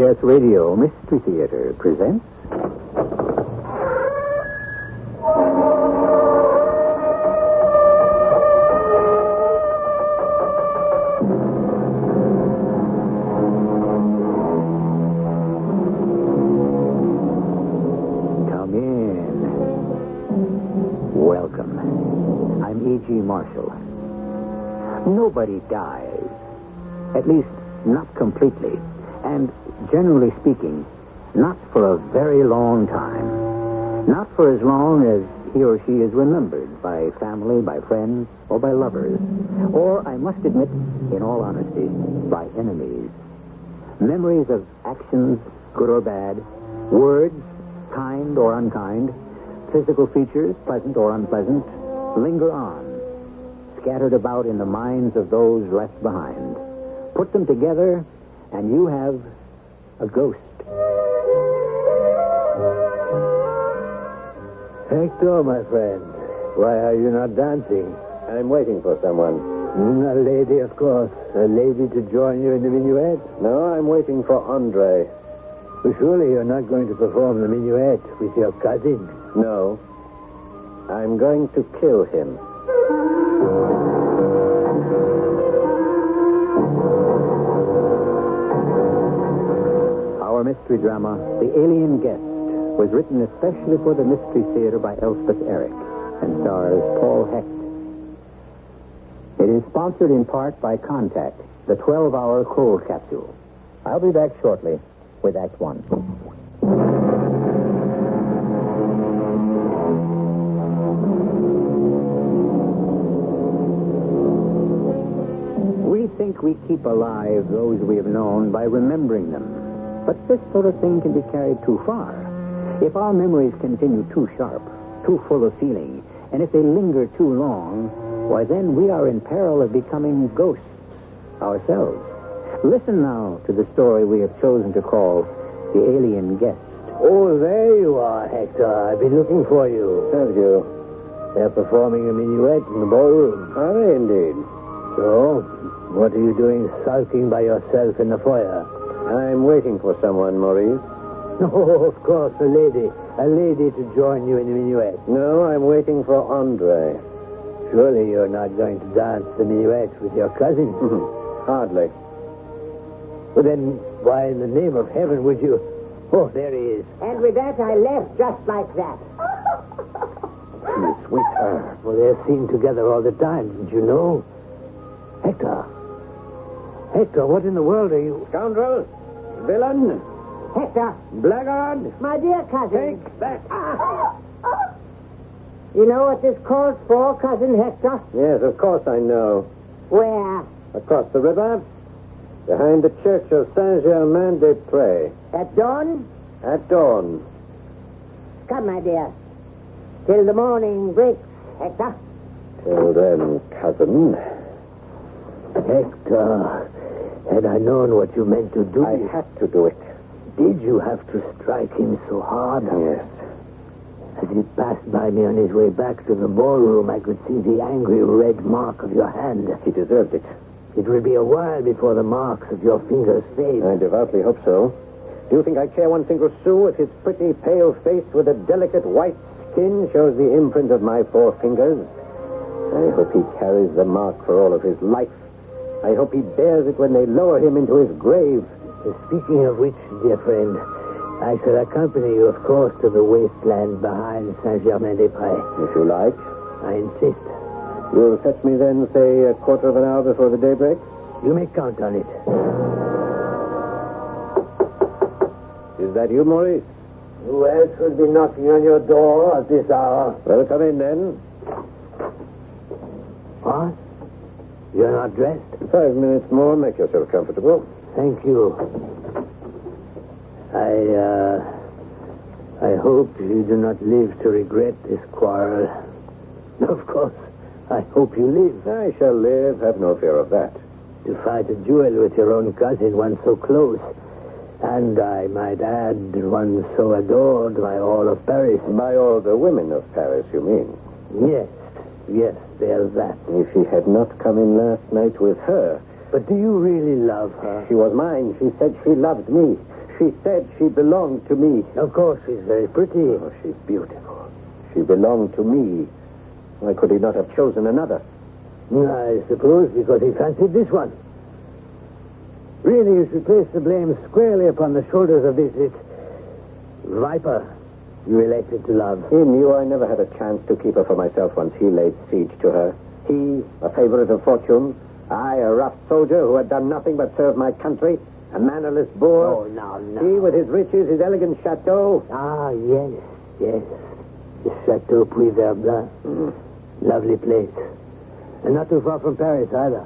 CBS Radio Mystery Theater presents... Come in. Welcome. I'm E.G. Marshall. Nobody dies. At least, not completely. And, generally speaking, not for a very long time. Not for as long as he or she is remembered by family, by friends, or by lovers. Or, I must admit, in all honesty, by enemies. Memories of actions, good or bad, words, kind or unkind, physical features, pleasant or unpleasant, linger on, scattered about in the minds of those left behind. Put them together, and you have a ghost. Hector, my friend, why are you not dancing? I'm waiting for someone. A lady, of course. A lady to join you in the minuet? No, I'm waiting for Andre. Well, surely you're not going to perform the minuet with your cousin? No. I'm going to kill him. Our mystery drama, The Alien Guest, was written especially for the Mystery Theater by Elspeth Eric and stars Paul Hecht. It is sponsored in part by Contact, the 12-hour cold capsule. I'll be back shortly with Act One. We think we keep alive those we have known by remembering them. But this sort of thing can be carried too far. If our memories continue too sharp, too full of feeling, and if they linger too long, why then we are in peril of becoming ghosts ourselves. Listen now to the story we have chosen to call The Alien Guest. Oh, there you are, Hector. I've been looking for you. Have you? They're performing a minuet in the ballroom. Are they indeed? So, what are you doing sulking by yourself in the foyer? I'm waiting for someone, Maurice. Oh, of course, a lady. A lady to join you in the minuet. No, I'm waiting for Andre. Surely you're not going to dance the minuet with your cousin? Hardly. Well, then, why in the name of heaven would you... Oh, there he is. And with that, I left just like that. You sweetheart. Well, they're seen together all the time, didn't you know? Hector. Hector, what in the world are you... Scoundrel! Villain! Hector, Blackguard! my dear cousin. Take that! You know what this calls for, cousin Hector? Yes, of course I know. Where? Across the river, behind the church of Saint-Germain-des-Prés. At dawn? At dawn. Come, my dear. Till the morning breaks, Hector. Till then, cousin. Hector, had I known what you meant to do... I had to do it. Did you have to strike him so hard? Yes. As he passed by me on his way back to the ballroom, I could see the angry red mark of your hand. He deserved it. It will be a while before the marks of your fingers fade. I devoutly hope so. Do you think I care one single sou if his pretty, pale face with a delicate white skin shows the imprint of my 4 fingers? I hope he carries the mark for all of his life. I hope he bears it when they lower him into his grave. Speaking of which, dear friend, I shall accompany you, of course, to the wasteland behind Saint-Germain-des-Prés. If you like. I insist. You'll fetch me then, say, a quarter of an hour before the daybreak? You may count on it. Is that you, Maurice? Who else would be knocking on your door at this hour? Well, come in then. What? You're not dressed? 5 minutes more. Make yourself comfortable. Thank you. I hope you do not live to regret this quarrel. Of course, I hope you live. I shall live. Have no fear of that. To fight a duel with your own cousin, one so close. And I might add, one so adored by all of Paris. By all the women of Paris, you mean? Yes, there's that. If he had not come in last night with her... But do you really love her? She was mine. She said she loved me. She said she belonged to me. Of course, she's very pretty. Oh, she's beautiful. She belonged to me. Why could he not have chosen another? I suppose because he fancied this one. Really, you should place the blame squarely upon the shoulders of this viper you elected to love. He knew I never had a chance to keep her for myself once he laid siege to her. He, a favorite of fortune. I, a rough soldier who had done nothing but serve my country. A mannerless boor. Oh, no. He with his riches, his elegant chateau. Ah, yes. The Chateau Puy-Verblanc. Lovely place. And not too far from Paris, either.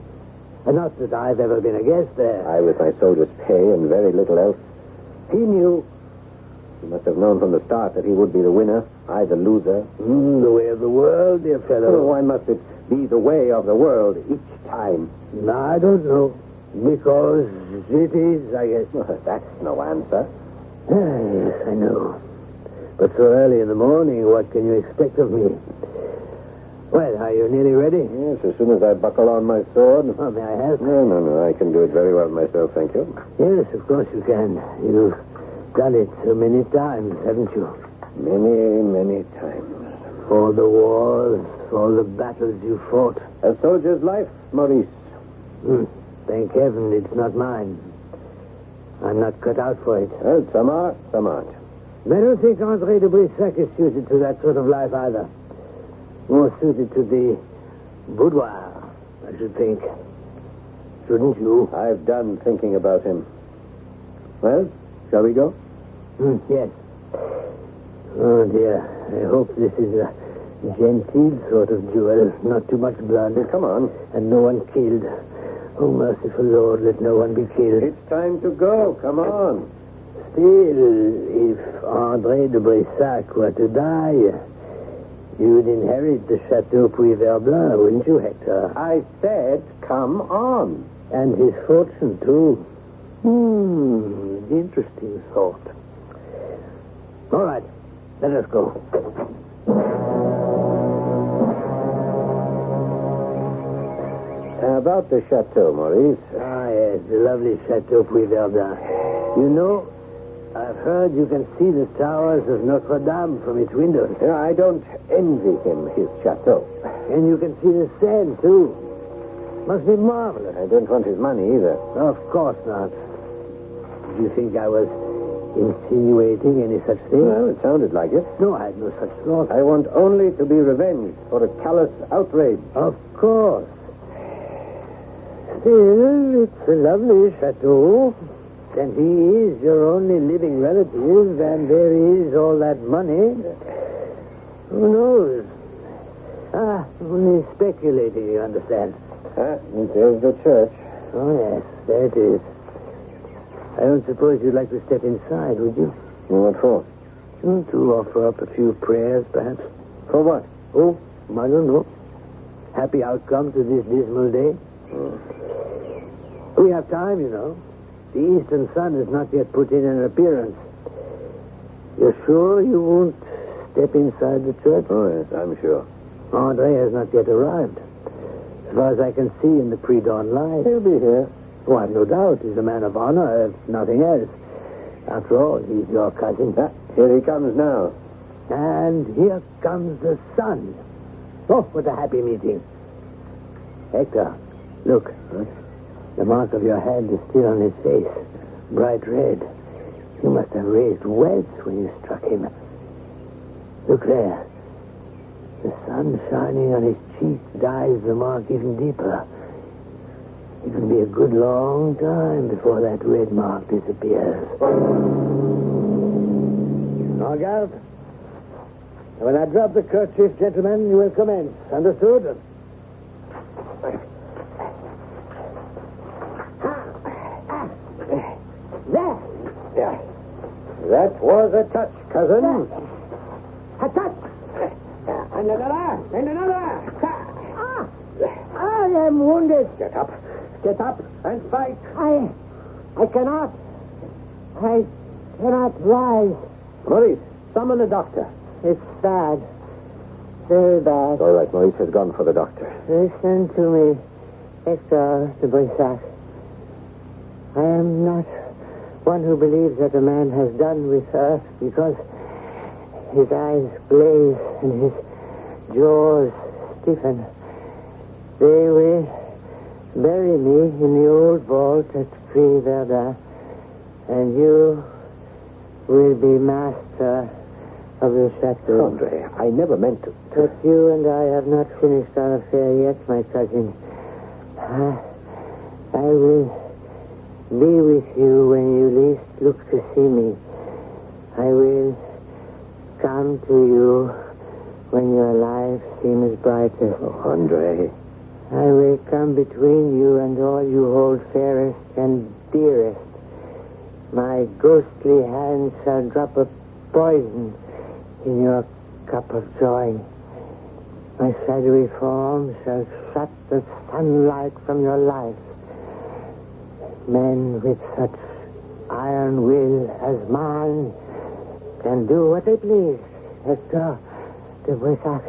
And not that I've ever been a guest there. I with my soldier's pay and very little else. He knew. He must have known from the start that he would be the winner, I the loser. The way of the world, dear fellow. Oh, why must it be the way of the world each time? No, I don't know. Because it is, I guess. Well, that's no answer. Yes, I know. But so early in the morning, what can you expect of me? Well, are you nearly ready? Yes, as soon as I buckle on my sword. Oh, may I help? No, I can do it very well myself, thank you. Yes, of course you can. You've done it so many times, haven't you? Many times. All the wars, all the battles you fought. A soldier's life, Maurice. Thank heaven it's not mine. I'm not cut out for it. Well, some are, some aren't. I don't think André de Brissac is suited to that sort of life either. More suited to the boudoir, I should think. Shouldn't you? I've done thinking about him. Well, shall we go? Yes. Oh, dear. I hope this is a genteel sort of duel. Not too much blood. Come on. And no one killed. Oh, merciful Lord, let no one be killed. It's time to go. Come on. Still, if André de Brissac were to die, you'd inherit the Chateau Puy-Verblanc, wouldn't you, Hector? I said, come on. And his fortune, too. Interesting thought. All right, let us go. About the chateau, Maurice. Ah, yes, the lovely Chateau Puy-Verblanc. You know, I've heard you can see the towers of Notre Dame from its windows. I don't envy him his chateau. And you can see the Seine, too. Must be marvelous. I don't want his money either. Of course not. Did you think I was insinuating any such thing? Well, it sounded like it. No, I had no such thought. I want only to be revenged for a callous outrage. Of course. Still, it's a lovely chateau. And he is your only living relative, and there is all that money. Who knows? Only speculating, you understand. There's the church. Oh, yes, there it is. I don't suppose you'd like to step inside, would you? What for? To offer up a few prayers, perhaps. For what? Oh, I don't know. Happy outcome to this dismal day. We have time, you know. The eastern sun has not yet put in an appearance. You're sure you won't step inside the church? Oh, yes, I'm sure. André has not yet arrived. As far as I can see in the pre-dawn light. He'll be here. Oh, I've no doubt. He's a man of honor, if nothing else. After all, he's your cousin. Here he comes now. And here comes the sun. Oh, what a happy meeting. Hector, look. The mark of your hand is still on his face. Bright red. You must have raised welts when you struck him. Look there. The sun shining on his cheek dyes the mark even deeper. It will be a good long time before that red mark disappears. Now, Gareth, when I drop the kerchief, gentlemen, you will commence. Understood? Yeah. That was a touch, cousin. A touch. And another. And another. I am wounded. Get up. Get up and fight. I cannot. I cannot rise. Maurice, summon a doctor. It's bad. Very bad. All right, Maurice has gone for the doctor. Listen to me, Hector de Brissac. I am not One who believes that a man has done with earth because his eyes glaze and his jaws stiffen. They will bury me in the old vault at Verdun, and you will be master of the chateau. Andre, I never meant to. But you and I have not finished our affair yet, my cousin. I will be with you when you least look to see me. I will come to you when your life seems brightest. Oh, Andre. I will come between you and all you hold fairest and dearest. My ghostly hand shall drop a poison in your cup of joy. My shadowy form shall shut the sunlight from your life. Men with such iron will as mine can do what they please. Hector de Boissac.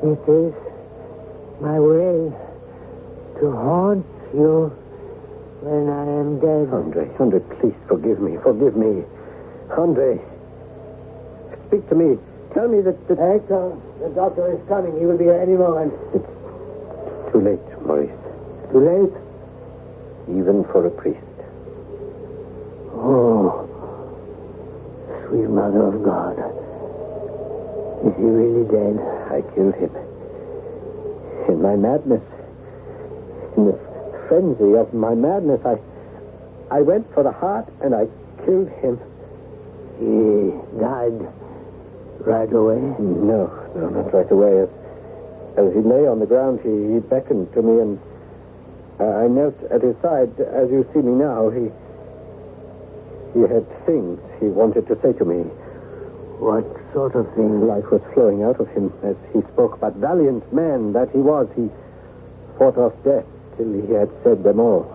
It is my will to haunt you when I am dead. Andre, please forgive me. Andre, speak to me. Tell me that... Hector, the doctor is coming. He will be here any moment. It's too late, Maurice. Too late? Even for a priest. Oh, sweet Mother of God. Is he really dead? I killed him. In my madness, in the frenzy of my madness, I went for the heart and I killed him. He died right away? No, not right away. As he lay on the ground, he beckoned to me, and I knelt at his side. As you see me now, he had things he wanted to say to me. What sort of thing? Life was flowing out of him as he spoke about valiant man that he was. He fought off death till he had said them all.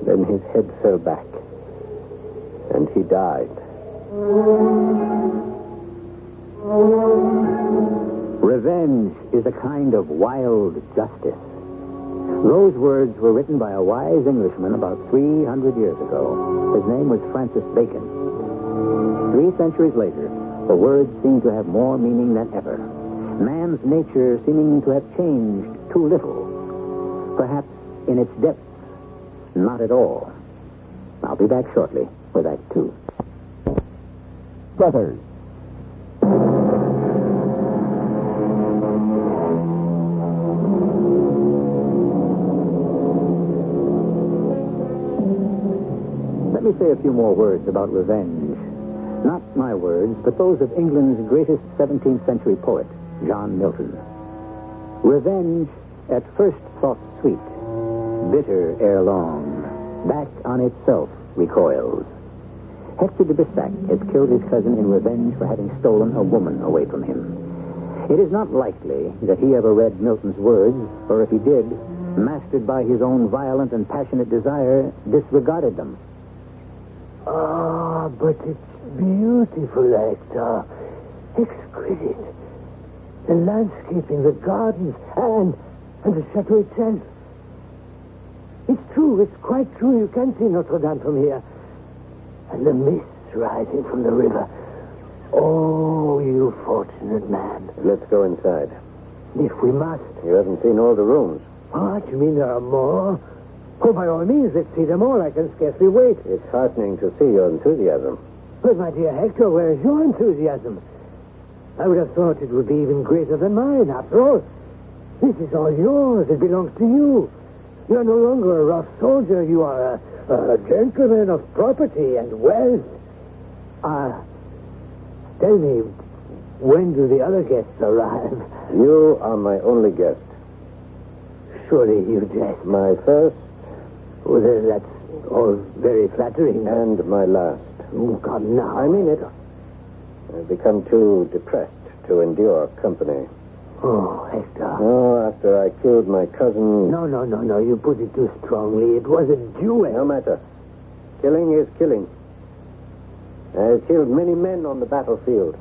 Then his head fell back, and he died. Revenge is a kind of wild justice. Those words were written by a wise Englishman about 300 years ago. His name was Francis Bacon. 3 centuries later, the words seem to have more meaning than ever. Man's nature seeming to have changed too little. Perhaps in its depths, not at all. I'll be back shortly with Act 2. Brothers. Let me say a few more words about revenge. Not my words, but those of England's greatest 17th century poet, John Milton. Revenge, at first thought sweet, bitter ere long, back on itself recoils. Hector de Bissac has killed his cousin in revenge for having stolen a woman away from him. It is not likely that he ever read Milton's words, or if he did, mastered by his own violent and passionate desire, disregarded them. Ah, but it's beautiful, Hector. Exquisite. The landscaping, the gardens, and the chateau itself. It's true, it's quite true. You can see Notre Dame from here. And the mists rising from the river. Oh, you fortunate man. Let's go inside. If we must. You haven't seen all the rooms. What, you mean there are more? Oh, by all means, let's see them all. I can scarcely wait. It's heartening to see your enthusiasm. But, my dear Hector, where is your enthusiasm? I would have thought it would be even greater than mine. After all, this is all yours. It belongs to you. You are no longer a rough soldier. You are a gentleman of property and wealth. Tell me, when do the other guests arrive? You are my only guest. Surely you jest. My first Oh, that's all very flattering. and my last. Oh, come now. I mean it. I've become too depressed to endure company. Oh, Hector. Oh, after I killed my cousin... No. You put it too strongly. It was a duel. No matter. Killing is killing. I've killed many men on the battlefield.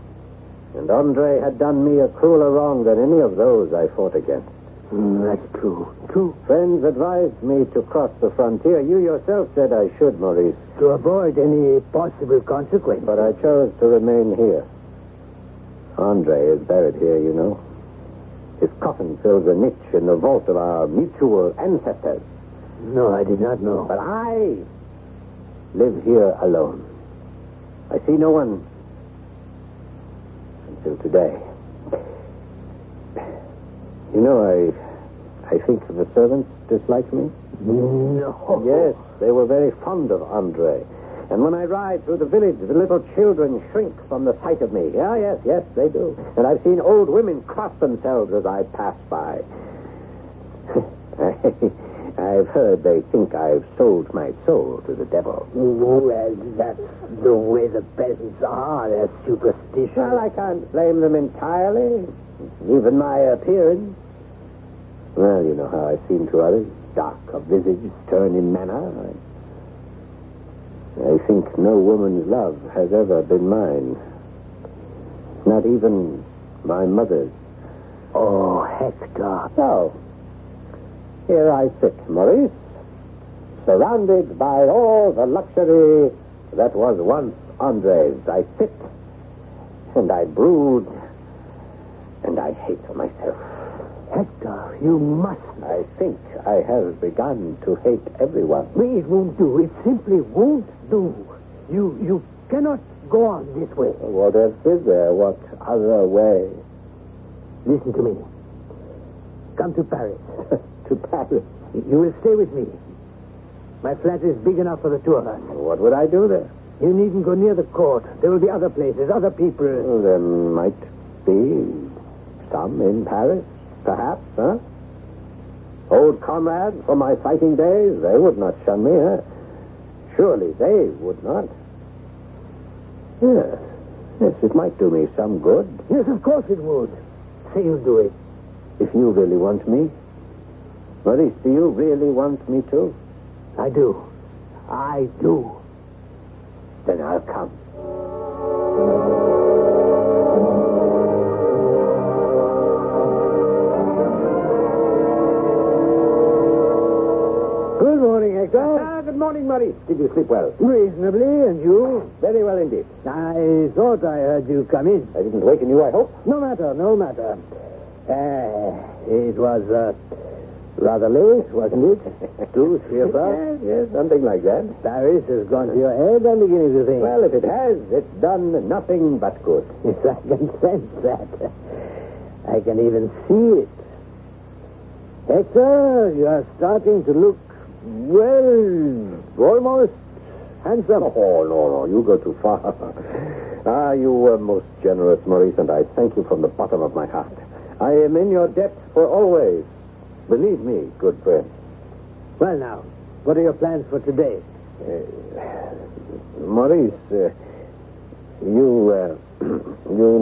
And Andre had done me a crueler wrong than any of those I fought against. That's true. True. Friends advised me to cross the frontier. You yourself said I should, Maurice. To avoid any possible consequence. But I chose to remain here. Andre is buried here, you know. His coffin fills a niche in the vault of our mutual ancestors. No, I did not know. But I live here alone. I see no one until today. You know, I think the servants dislike me. No. Yes, they were very fond of Andre. And when I ride through the village, the little children shrink from the sight of me. Yes, they do. And I've seen old women cross themselves as I pass by. I've heard they think I've sold my soul to the devil. Well, that's the way the peasants are. They're superstitious. Well, I can't blame them entirely. Even my appearance. Well, you know how I seem to others. Dark of visage, stern in manner. I think no woman's love has ever been mine. Not even my mother's. Oh, Hector. So, here I sit, Maurice, surrounded by all the luxury that was once Andre's. I sit, and I brood, and I hate myself. Hector, you must. I think I have begun to hate everyone. It won't do. It simply won't do. You cannot go on this way. What else is there? What other way? Listen to me. Come to Paris. To Paris? You will stay with me. My flat is big enough for the two of us. What would I do there? You needn't go near the court. There will be other places, other people. Well, there might be some in Paris, perhaps, huh? Old comrades from my fighting days, they would not shun me, huh? Surely they would not. Yes, it might do me some good. Yes, of course it would. Say you'll do it. If you really want me. Maurice, do you really want me to? I do. I do. Then I'll come. Good morning, Hector. Good morning, Maurice. Did you sleep well? Reasonably, and you? Very well indeed. I thought I heard you come in. I didn't waken you, I hope? No matter. It was rather late, wasn't it? 2, 3 o'clock? Yes, something like that. Paris has gone to your head, I'm beginning to think. Well, if it has, it's done nothing but good. Yes, I can sense that. I can even see it. Hector, you are starting to look, well, almost handsome. Oh, no, you go too far. You were most generous, Maurice, and I thank you from the bottom of my heart. I am in your debt for always. Believe me, good friend. Well, now, what are your plans for today? Maurice, you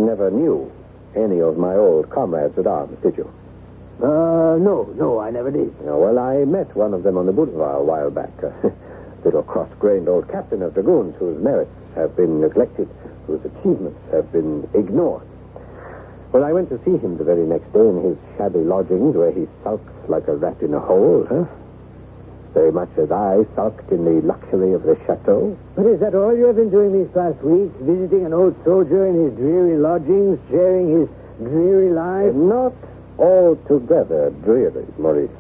never knew any of my old comrades at arms, did you? No, I never did. Well, I met one of them on the boulevard a while back. A little cross-grained old captain of dragoons whose merits have been neglected, whose achievements have been ignored. Well, I went to see him the very next day in his shabby lodgings where he sulks like a rat in a hole, huh? Very much as I sulked in the luxury of the chateau. But is that all you have been doing these past weeks? Visiting an old soldier in his dreary lodgings, sharing his dreary life? Not altogether dreary, Maurice.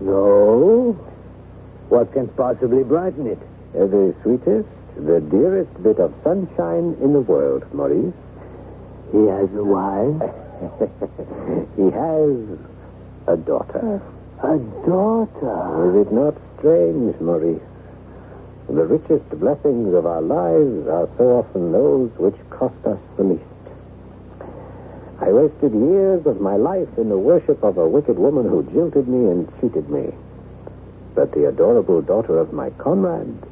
No? What can possibly brighten it? The sweetest, the dearest bit of sunshine in the world, Maurice. He has a wife? He has a daughter. A daughter? Is it not strange, Maurice? The richest blessings of our lives are so often those which cost us the least. I wasted years of my life in the worship of a wicked woman who jilted me and cheated me. But the adorable daughter of my comrade...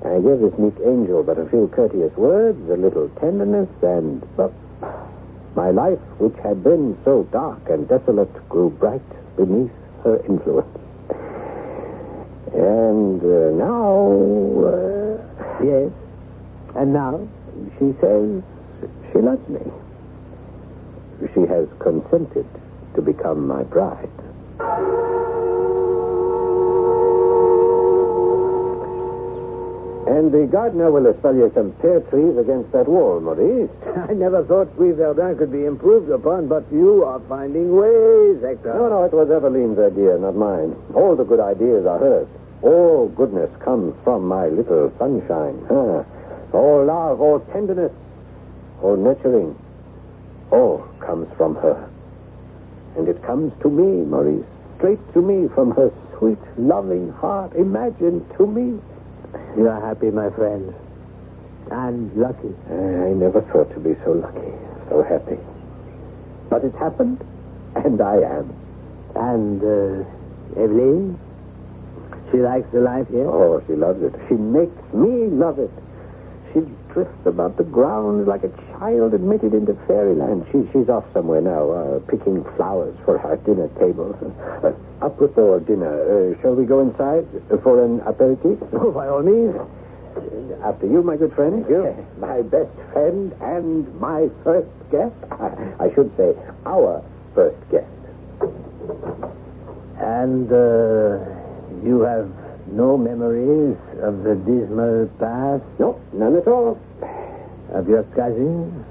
I gave this meek angel but a few courteous words, a little tenderness, and my life, which had been so dark and desolate, grew bright beneath her influence. And now... Yes. And now? She says she loves me. She has consented to become my bride. And the gardener will espalier some pear trees against that wall, Maurice. I never thought Puy Verdun could be improved upon, but you are finding ways, Hector. No, it was Eveline's idea, not mine. All the good ideas are hers. All goodness comes from my little sunshine. All love, all tenderness, all nurturing, all comes from her. And it comes to me, Maurice, straight to me from her sweet, loving heart. Imagine, to me. You are happy, my friend. And lucky. I never thought to be so lucky, so happy. But it happened, and I am. And, Eveline? She likes the life here? Oh, she loves it. She makes me love it. She drifts about the grounds like a child admitted into fairyland. She's off somewhere now, picking flowers for our dinner table. Apropos dinner, shall we go inside for an aperitif? Oh, by all means. After you, my good friend. You, my best friend and my first guest. I should say, our first guest. And, you have no memories of the dismal past? No, none at all. Of your cousin?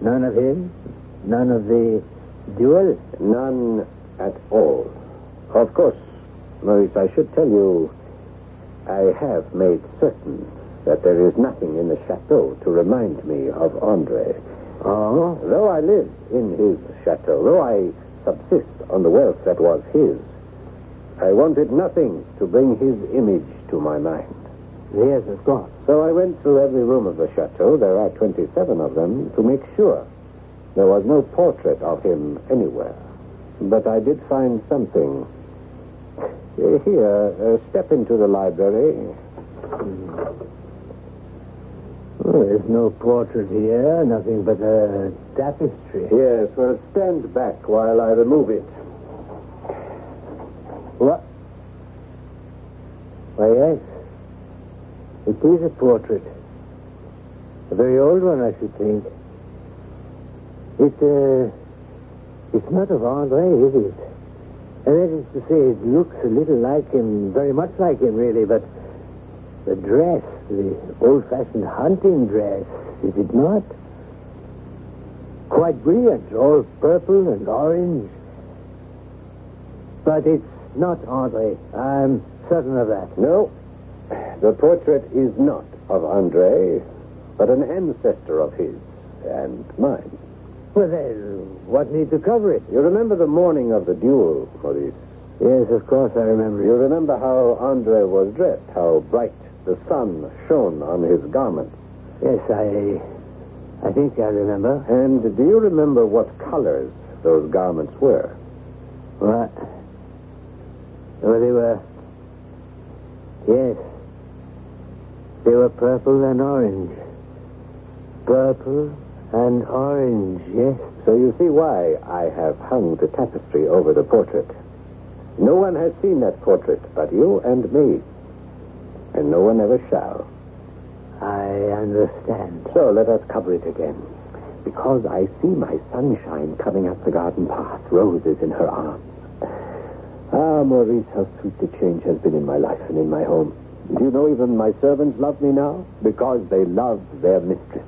None of him? None of the duel? None at all. Of course, Maurice, I should tell you, I have made certain that there is nothing in the chateau to remind me of Andre. Oh? Though I live in his chateau, though I subsist on the wealth that was his, I wanted nothing to bring his image to my mind. Yes, of course. So I went through every room of the chateau, there are 27 of them, to make sure there was no portrait of him anywhere. But I did find something. Here, step into the library. Oh, there's no portrait here, nothing but a tapestry. Yes, well, stand back while I remove it. What? Why, yes. It is a portrait. A very old one, I should think. It's not of Andre, is it? And that is to say, it looks a little like him, very much like him, really, but the dress, the old-fashioned hunting dress, is it not? Quite brilliant, all purple and orange. But it's not Andre. I'm certain of that. No, the portrait is not of Andre, but an ancestor of his and mine. Well, then, what need to cover it? You remember the morning of the duel, Maurice? Yes, of course I remember. You remember how Andre was dressed, how bright the sun shone on his garments. Yes, I think I remember. And do you remember what colors those garments were? What? Well, they were... Yes. They were purple and orange. Purple and orange, yes. So you see why I have hung the tapestry over the portrait. No one has seen that portrait but you and me. And no one ever shall. I understand. So let us cover it again. Because I see my sunshine coming up the garden path, roses in her arms. Ah, Maurice, how sweet the change has been in my life and in my home. Do you know even my servants love me now? Because they love their mistress.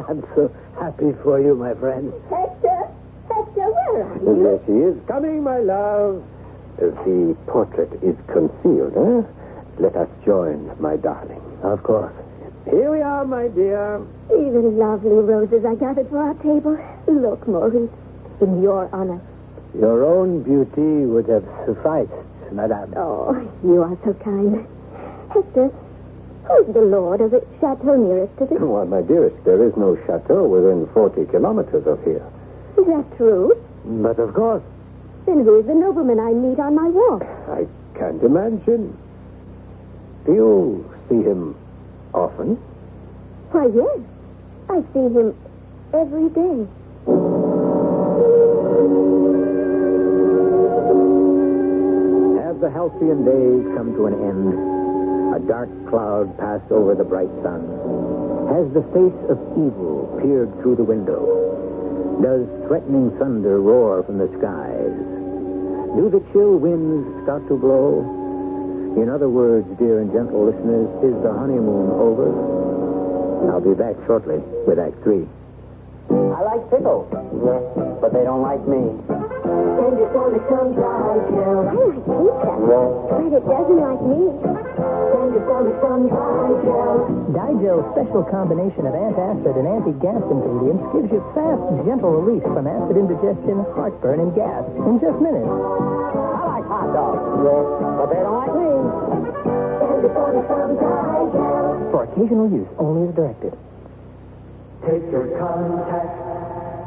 I'm so happy for you, my friend. Hector, where are you? There she is. Coming, my love. The portrait is concealed, eh? Let us join, my darling. Of course. Here we are, my dear. These are lovely roses I gathered for our table. Look, Maurice, in your honor. Your own beauty would have sufficed, madame. Oh, you are so kind. Hector, who's the lord of the chateau nearest to this? Why, my dearest, there is no chateau within 40 kilometers of here. Is that true? But of course. Then who is the nobleman I meet on my walk? I can't imagine. Do you see him often? Why, yes. I see him every day. As the halcyon days come to an end, a dark cloud passed over the bright sun. Has the face of evil peered through the window? Does threatening thunder roar from the skies? Do the chill winds start to blow? In other words, dear and gentle listeners, is the honeymoon over? I'll be back shortly with Act 3. I like pickles, but they don't like me. I like pizza, but it doesn't like me. Digel's special combination of antacid and anti-gas ingredients gives you fast, gentle relief from acid indigestion, heartburn, and gas in just minutes. I like hot dogs, but they don't like me. For occasional use, only as directed. Take your contact,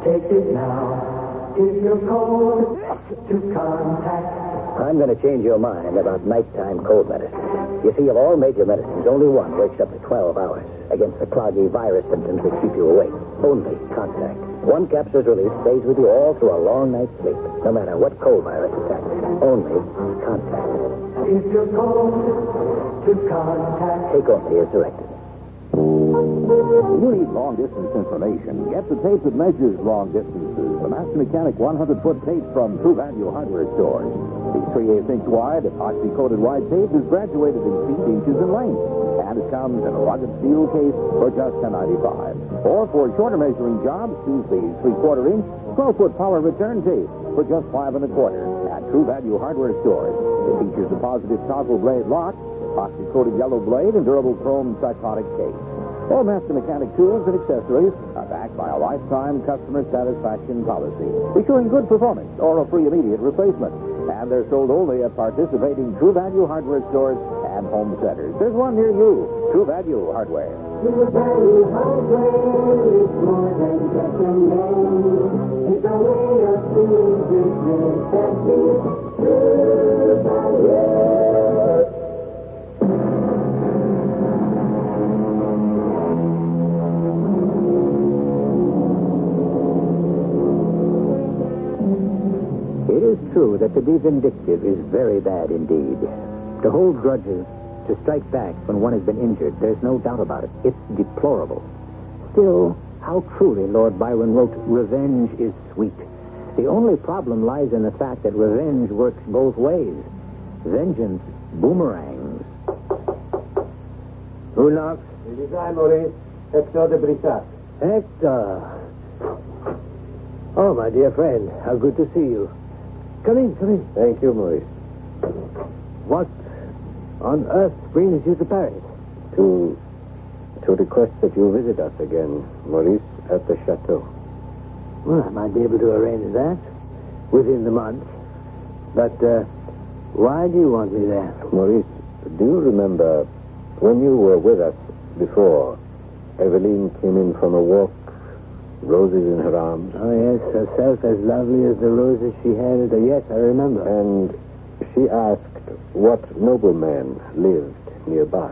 take it now. Give your code to contact. I'm going to change your mind about nighttime cold medicine. You see, of all major medicines, only one works up to 12 hours against the cloggy virus symptoms that keep you awake. Only Contact. One capsule's release stays with you all through a long night's sleep, no matter what cold virus attacks. Only Contact. Give your code to contact. Take only as directed. You need long-distance information. Get the tape that measures long distances. The Master Mechanic 100-foot tape from True Value hardware stores. The 3/8 inch wide, epoxy-coated wide tape is graduated in feet, inches, and length. And it comes in a rugged steel case for just $10.95. Or for shorter measuring jobs, choose the 3/4 inch, 12-foot power return tape for just $5 1/4 at True Value hardware stores. It features a positive toggle blade lock, epoxy-coated yellow blade, and durable chrome cyclonic case. All Master Mechanic tools and accessories are backed by a lifetime customer satisfaction policy, ensuring good performance or a free immediate replacement. And they're sold only at participating True Value hardware stores and home centers. There's one near you, True Value Hardware. True Value Hardware is more than just a name. It's a way of doing business that is True Value. It is true that to be vindictive is very bad indeed. To hold grudges, to strike back when one has been injured, there's no doubt about it. It's deplorable. Still, how truly Lord Byron wrote, "Revenge is sweet." The only problem lies in the fact that revenge works both ways. Vengeance boomerangs. Who knocks? It is I, Maurice. Hector de Brissac. Hector. Oh, my dear friend, how good to see you. Come in, come in. Thank you, Maurice. What on earth brings you to Paris? To request that you visit us again, Maurice, at the chateau. Well, I might be able to arrange that within the month. But why do you want me there? Maurice, do you remember when you were with us before, Eveline came in from a walk, roses in her arms? Oh, yes, herself as lovely as the roses she held. Yes, I remember. And she asked what nobleman lived nearby.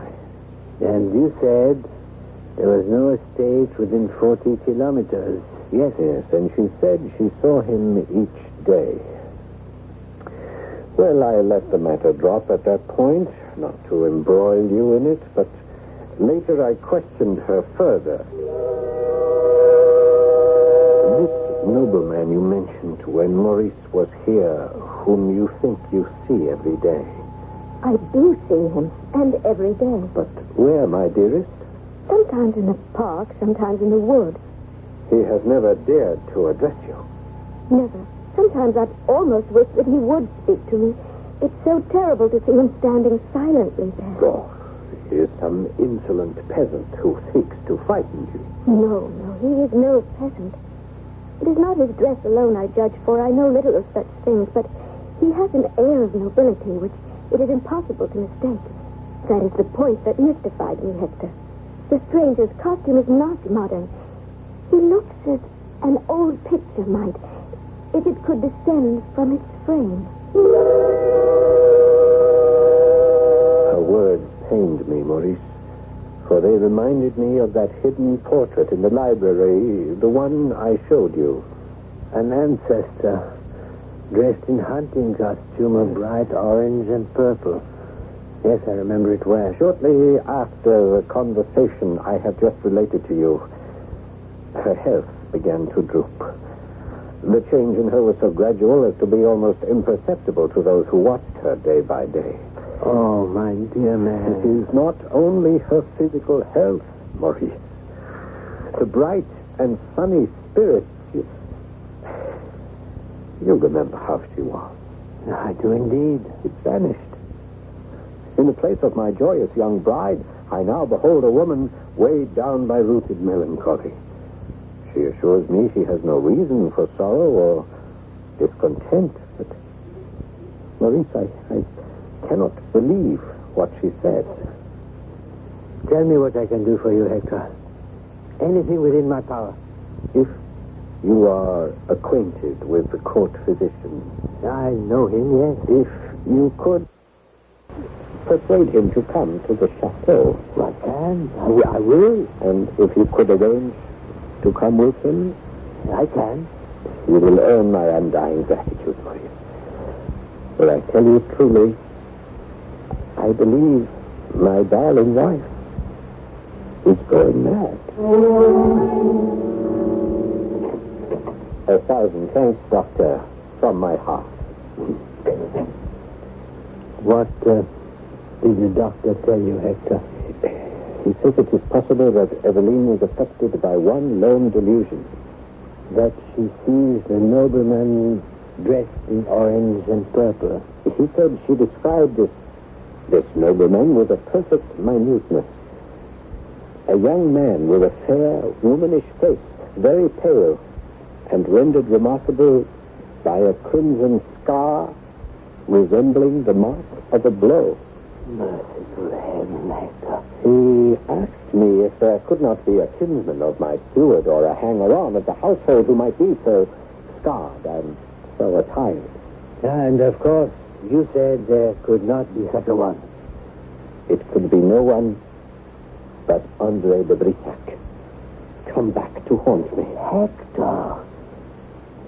And you said there was no estate within 40 kilometers. Yes, and she said she saw him each day. Well, I let the matter drop at that point, not to embroil you in it, but later I questioned her further. This nobleman you mentioned when Maurice was here, whom you think you see every day. I do see him, and every day. But where, my dearest? Sometimes in the park, sometimes in the wood. He has never dared to address you. Never. Sometimes I've almost wished that he would speak to me. It's so terrible to see him standing silently there. Oh, he is some insolent peasant who seeks to frighten you. No, he is no peasant. It is not his dress alone I judge, for I know little of such things, but he has an air of nobility which it is impossible to mistake. That is the point that mystified me, Hector. The stranger's costume is not modern. He looks as an old picture might, if it could descend from its frame. Her words pained me, Maurice, for they reminded me of that hidden portrait in the library, the one I showed you. An ancestor, dressed in hunting costume of bright orange and purple. Yes, I remember it well. Shortly after the conversation I have just related to you, her health began to droop. The change in her was so gradual as to be almost imperceptible to those who watched her day by day. Oh, my dear man. It is not only her physical health, Maurice. The bright and sunny spirit. You remember how she was. I do indeed. It vanished. In the place of my joyous young bride, I now behold a woman weighed down by rooted melancholy. She assures me she has no reason for sorrow or discontent, but Maurice, I cannot believe what she said. Tell me what I can do for you, Hector. Anything within my power. If you are acquainted with the court physician, I know him, yes. if you could persuade him to come to the chateau. I can. I will. And if you could arrange to come with him, I can. you will earn my undying gratitude, Maurice. But I tell you truly, I believe my darling wife is going mad. 1,000 thanks, Doctor, from my heart. What did the doctor tell you, Hector? He says it is possible that Eveline is affected by one lone delusion. That she sees the nobleman dressed in orange and purple. He said she described this nobleman with a perfect minuteness. A young man with a fair, womanish face, very pale, and rendered remarkable by a crimson scar resembling the mark of a blow. Merciful heaven, Hector. He asked me if there could not be a kinsman of my steward or a hanger-on of the household who might be so scarred and so attired. And, of course, you said there could not be such a one. It could be no one but Andre de Brissac, come back to haunt me. Hector,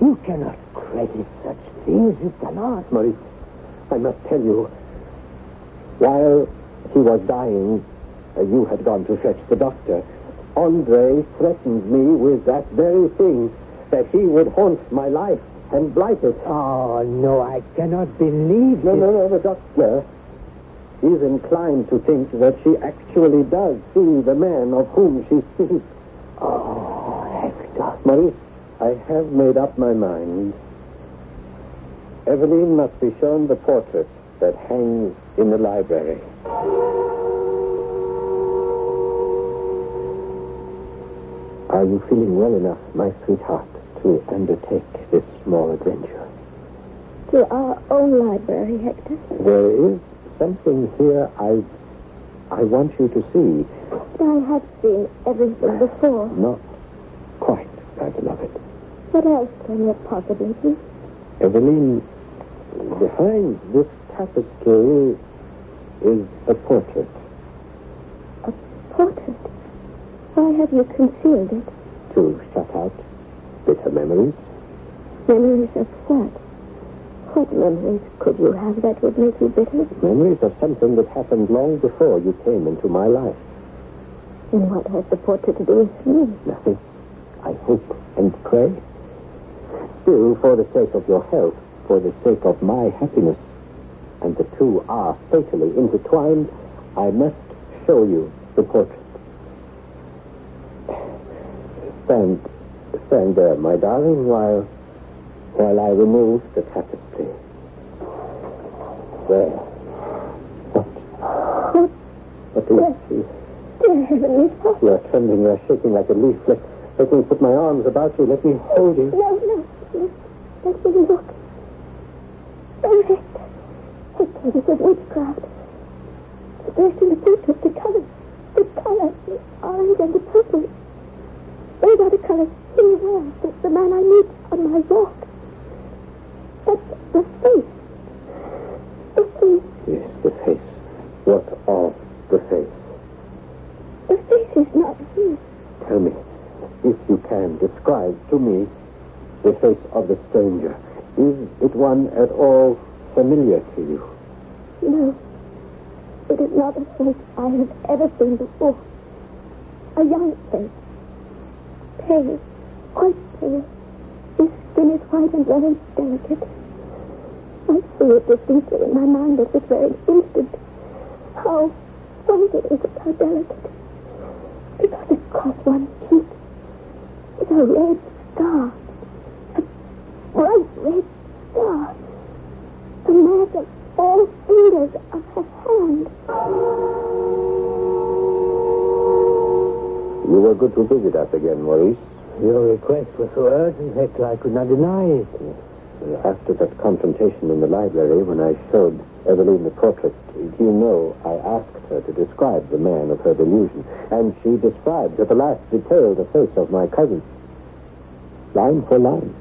you cannot credit such things. You cannot. Maurice, I must tell you, while he was dying, you had gone to fetch the doctor. Andre threatened me with that very thing, that he would haunt my life and blight it. Oh, no, I cannot believe it. No, the doctor is inclined to think that she actually does see the man of whom she speaks. Oh, Hector. Maurice, I have made up my mind. Eveline must be shown the portrait that hangs in the library. Are you feeling well enough, my sweetheart, to undertake this small adventure? To our own library, Hector. There is something here I want you to see. I have seen everything before. Not quite, my beloved. What else can there possibly be? Eveline, behind this tapestry is a portrait. A portrait? Why have you concealed it? To shut out bitter memories. Memories of what? What memories could you have that would make you bitter? Memories of something that happened long before you came into my life. And what has the portrait to do with me? Nothing. I hope and pray. Still, for the sake of your health, for the sake of my happiness, and the two are fatally intertwined, I must show you the portrait. Stand there, my darling, while I remove the tapestry. There. What is she? Dear Heavenly Father. You are trembling, you are shaking like a leaf. Let me put my arms about you. Let me hold you. No. Let me look. Oh, Hector. Hector, this is witchcraft. There's in the portrait the colors, the orange and the purple. Those are the colors he wears. That's the man I meet on my walk. That's the face. The face. Yes, the face. What of the face? The face is not his. Tell me, if you can, describe to me the face of the stranger. Is it one at all familiar to you? No. It is not a face I have ever seen before. A young face. Pale. Quite pale. His skin skin is white and very delicate. I see it distinctly in my mind at this very instant. How white it is, how delicate. Because across one cheek is a red star. A bright red star. The mark of all fingers of her hand. You were good to visit us again, Maurice. Your request was so urgent, Hector, I could not deny it. After that confrontation in the library, when I showed Eveline the portrait, do you know, I asked her to describe the man of her delusion, and she described to the last detail the face of my cousin, line for line.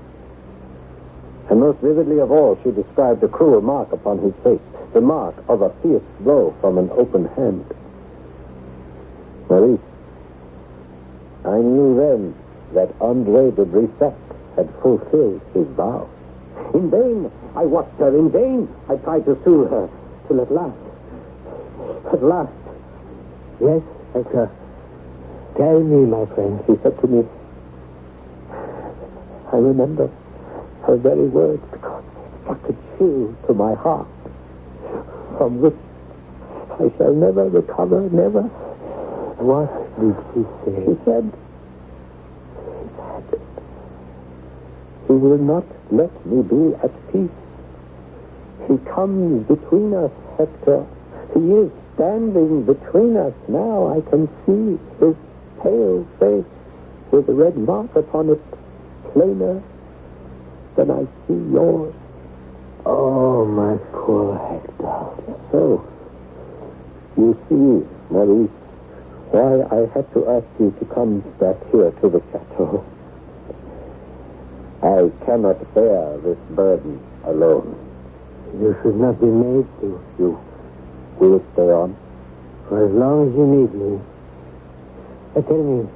And most vividly of all, she described the cruel mark upon his face, the mark of a fierce blow from an open hand. Maurice, I knew then that Andre de Brissac had fulfilled his vow. In vain I watched her. In vain I tried to soothe her. Till at last... Yes, Hector. Tell me, my friend. She said to me, I remember her very words because they struck a chill to my heart, from which I shall never recover, never. What did she say? She said, he will not let me be at peace. He comes between us, Hector. He is standing between us now. I can see his pale face with a red mark upon it plainer than I see yours. Oh, my poor Hector. So, you see, Maurice, why I had to ask you to come back here to the chateau. I cannot bear this burden alone. You should not be made to. You will stay on? For as long as you need me. Tell me,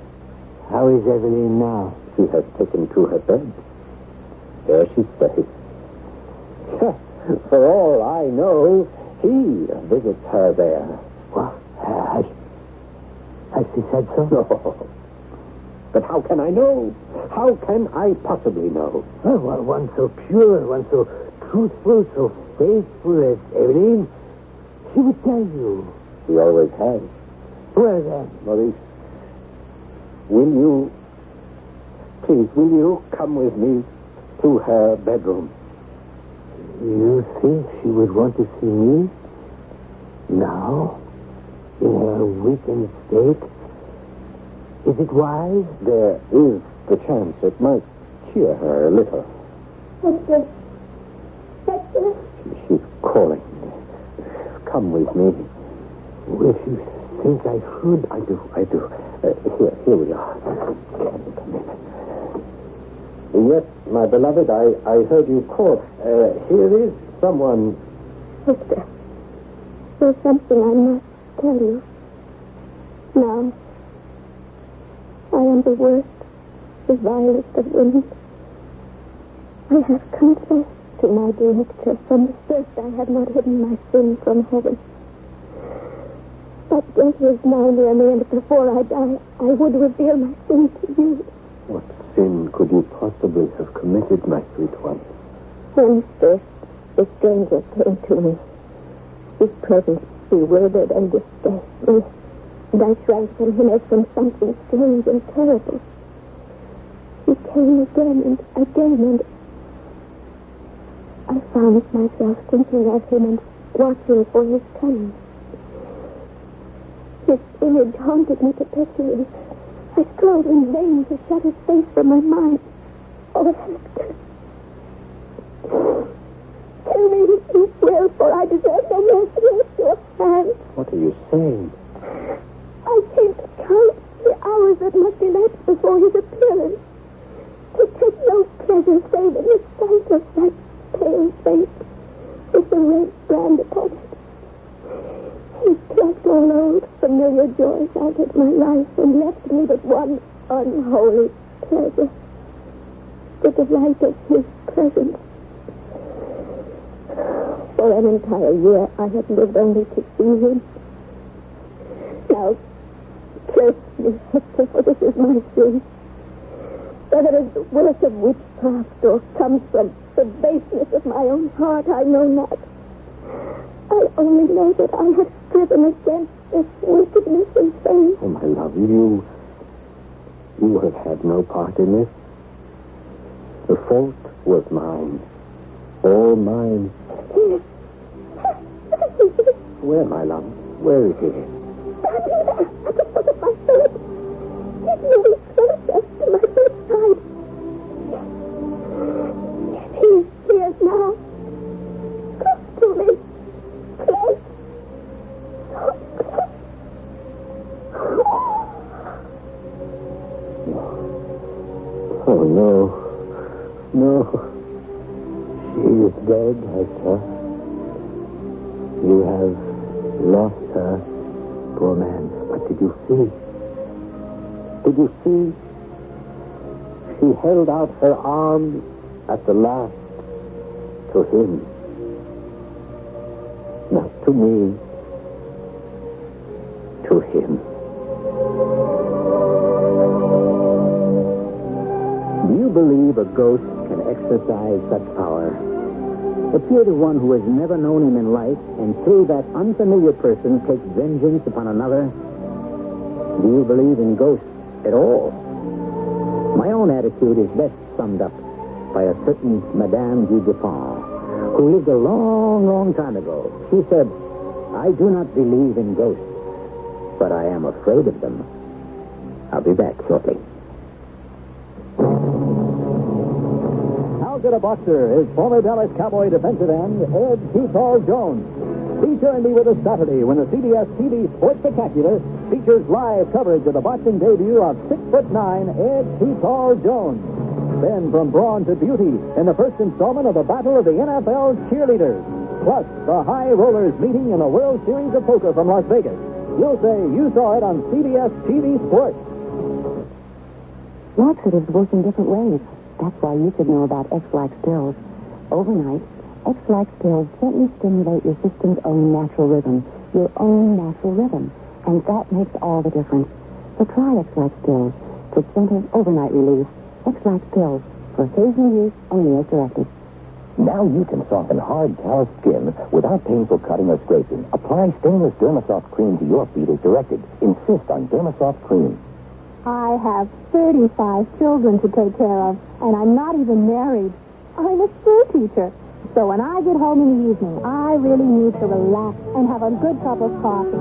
how is Eveline now? She has taken to her bed. There she stays. For all I know, he visits her there. What? Has she said so? No. But how can I know? How can I possibly know? Oh, one so pure, one so truthful, so faithful as Eveline, she would tell you. She always has. Well, then. Maurice, will you come with me to her bedroom? You think she would want to see me? Now? In her weakened state? Is it wise? There is the chance it might cheer her a little. Hector. Hector. She's calling. Come with me. If you think I should. I do. Here we are. Come in. Yes, my beloved, I heard you call. Here is someone. Hector, there's something I must tell you. Now, I am the worst, the vilest of women. I have confessed to my director. From the first, I have not hidden my sin from heaven. But death is now near me, and before I die, I would reveal my sin to you. What sin could you possibly have committed, my sweet one? When first the stranger came to me, his presence bewildered and distressed me, and I shrank from him as from something strange and terrible. He came again and again, and I found myself thinking of him and watching for his coming. His image haunted me perpetually. I strove in vain to shut his face from my mind. Oh, Hector. Kill me if you will, for I deserve no mercy at your hand. What are you saying? I can't count the hours that must elapse before his appearance. To take no pleasure save in the sight of that pale face with the red brand upon it. He plucked all old familiar joys out of my life and left me but one unholy pleasure, the delight of his presence. For an entire year I have lived only to see him. Now, curse me, Hector, for this is my sin. Whether it's the work of witchcraft or comes from the baseness of my own heart, I know not. I only know that I have striven against this wickedness and sin. Oh, my love, you have had no part in this. The fault was mine. All mine. Yes. Where, my love? Where is he? Standing there at the foot of my bed. He's moving closer to my bedside. Yes, he is here now. Close to me. Close. So close. Oh, no. No. She is dead, Hector. You have lost her, poor man. But did you see? Did you see? She held out her arms at the last to him. Not to me. To him. Do you believe a ghost can exercise such power? Appear to one who has never known him in life, and through that unfamiliar person take vengeance upon another? Do you believe in ghosts at all? My own attitude is best summed up by a certain Madame du Dupont, who lived a long, long time ago. She said, "I do not believe in ghosts, but I am afraid of them." I'll be back shortly. How good a boxer is former Dallas Cowboy defensive end Ed Too-Tall Jones. Be sure and be with us Saturday when the CBS TV Sports Spectacular features live coverage of the boxing debut of 6'9" Ed Too-Tall Jones. Then from brawn to beauty in the first installment of the Battle of the NFL Cheerleaders. Plus, the High Rollers meeting in the World Series of Poker from Las Vegas. You'll say you saw it on CBS TV Sports. Laxatives work in different ways. That's why you should know about X-Lax pills. Overnight, X-Lax pills gently stimulate your system's own natural rhythm. Your own natural rhythm. And that makes all the difference. So try X-Lax pills for gentle overnight relief. X-Lax pills for occasional use only as directed. Now you can soften hard, calloused skin without painful cutting or scraping. Apply stainless Dermasoft cream to your feet as directed. Insist on Dermasoft cream. I have 35 children to take care of, and I'm not even married. I'm a school teacher. So when I get home in the evening, I really need to relax and have a good cup of coffee.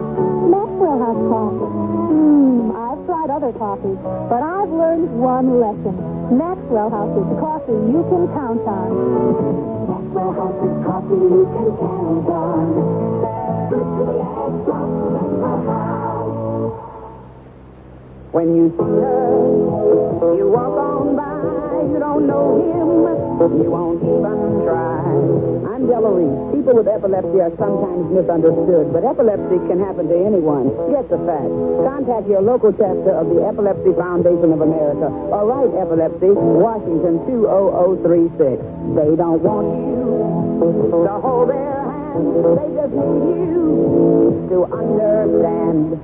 Maxwell has coffee. I've tried other coffees, but I've learned one lesson. Maxwell House is coffee you can count on. Maxwell House is coffee you can count on. When you see her, you walk on by. You don't know him, you won't even try. I'm Della Reese. People with epilepsy are sometimes misunderstood, but epilepsy can happen to anyone. Get the facts. Contact your local chapter of the Epilepsy Foundation of America or write Epilepsy, Washington 20036. They don't want you to hold their hand. They just need you to understand.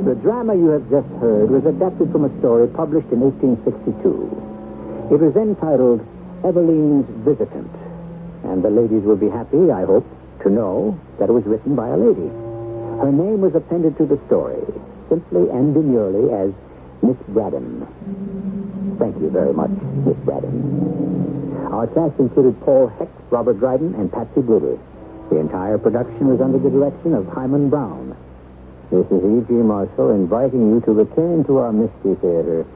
The drama you have just heard was adapted from a story published in 1862. It was entitled Eveline's Visitant, and the ladies will be happy, I hope, to know that it was written by a lady. Her name was appended to the story, simply and demurely as Miss Braddon. Thank you very much, Miss Braddon. Our cast included Paul Hecht, Robert Dryden, and Patsy Bruder. The entire production was under the direction of Hyman Brown. This is E.G. Marshall inviting you to return to our Mystery Theater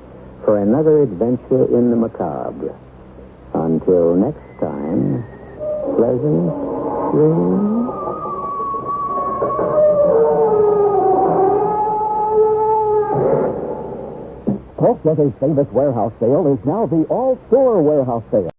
for another adventure in the macabre. Until next time, pleasant dreams. Polk Brothers' famous warehouse sale is now the all-store warehouse sale.